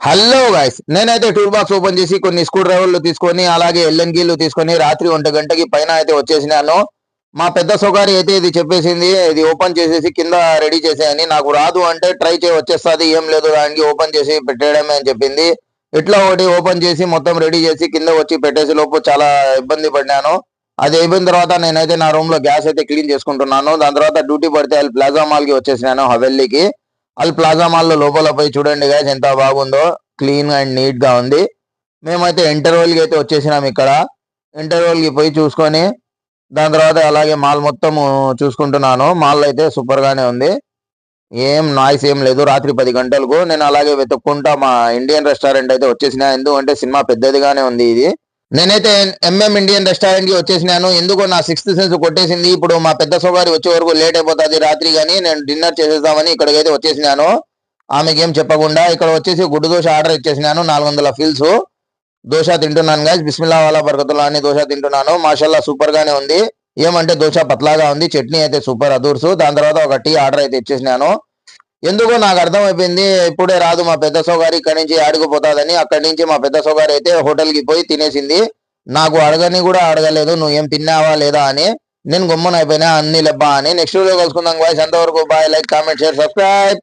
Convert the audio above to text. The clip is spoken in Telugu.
హలో గైస్, నేనైతే టూల్ బాక్స్ ఓపెన్ చేసి కొన్ని స్క్రూ డ్రైవర్లు తీసుకొని అలాగే ఎల్ఎన్ కీలు తీసుకొని రాత్రి 1 గంటకి పైన అయితే వచ్చేసినాను. మా పెద్ద సొకారి అయితే ఇది చెప్పేసింది, ఇది ఓపెన్ చేసేసి కింద రెడీ చేసేయని. నాకు రాదు అంటే ట్రై చేయి వచ్చేస్తుంది, ఏం లేదు దానికి, ఓపెన్ చేసి పెట్టేయడమే అని చెప్పింది. ఇట్లా ఒకటి ఓపెన్ చేసి మొత్తం రెడీ చేసి కింద వచ్చి పెట్టేసి లోపు చాలా ఇబ్బంది పడినాను. అది అయిపోయిన తర్వాత నేనైతే నా రూమ్ లో గ్యాస్ అయితే క్లీన్ చేసుకుంటున్నాను. దాని తర్వాత డ్యూటీ పడితే అది ప్లాజా మాల్ కి వచ్చేసినాను, హవెల్లీకి. అది ప్లాజా మాల్ లో లోపల పోయి చూడండి గాయస్, ఎంత బాగుందో, క్లీన్ అండ్ నీట్ గా ఉంది. మేమైతే ఇంటర్వెల్ కి అయితే వచ్చేసినాం. ఇక్కడ ఇంటర్వెల్ కి పోయి చూసుకొని దాని తర్వాత అలాగే మాల్ మొత్తం చూసుకుంటున్నాను. మాల్ అయితే సూపర్ గానే ఉంది, ఏం నాయిస్ ఏం లేదు. రాత్రి 10 గంటలకు నేను అలాగే వెతుక్కుంటా మా ఇండియన్ రెస్టారెంట్ అయితే వచ్చేసిన. ఎందుకంటే సినిమా పెద్దదిగానే ఉంది ఇది. నేనైతే ఇండియన్ రెస్టారెంట్ కి వచ్చేసినాను. ఎందుకో నా సిక్స్త్ సెన్స్ కొట్టేసింది. ఇప్పుడు మా పెద్ద సోగారి వచ్చే వరకు లేట్ అయిపోతుంది రాత్రి, కానీ నేను డిన్నర్ చేసేద్దామని ఇక్కడికైతే వచ్చేసినాను. ఆమెకి ఏం చెప్పకుండా ఇక్కడ వచ్చేసి గుడ్డు దోశ ఆర్డర్ ఇచ్చేసినాను. 400 ఫీల్స్ దోశ తింటున్నాను గాయస్. బిస్మిల్లా వాలా బరకతుల్లా అని దోశ తింటున్నాను. మాషల్లా సూపర్ గానే ఉంది. ఏమంటే దోశ పత్లాగా ఉంది, చట్నీ అయితే సూపర్ అదూర్సు. దాని తర్వాత ఒక టీ ఆర్డర్ అయితే ఇచ్చేసినాను. ఎందుకో నాకు అర్థమైపోయింది, ఇప్పుడే రాదు మా పెద్ద సోగారి, ఇక్కడి నుంచి ఆడిపోతాదని. అక్కడి నుంచి మా పెద్ద సోగారి అయితే హోటల్ కి పోయి తినేసింది. నాకు అడగని కూడా అడగలేదు నువ్వు ఏం తిన్నావా లేదా అని. నేను గమ్మున అయిపోయినా, అన్ని లెబ్బా అని. నెక్స్ట్ వీడియో కలుసుకుందాం గాయ్స్, అంతవరకు bye. Like, comment, share, subscribe.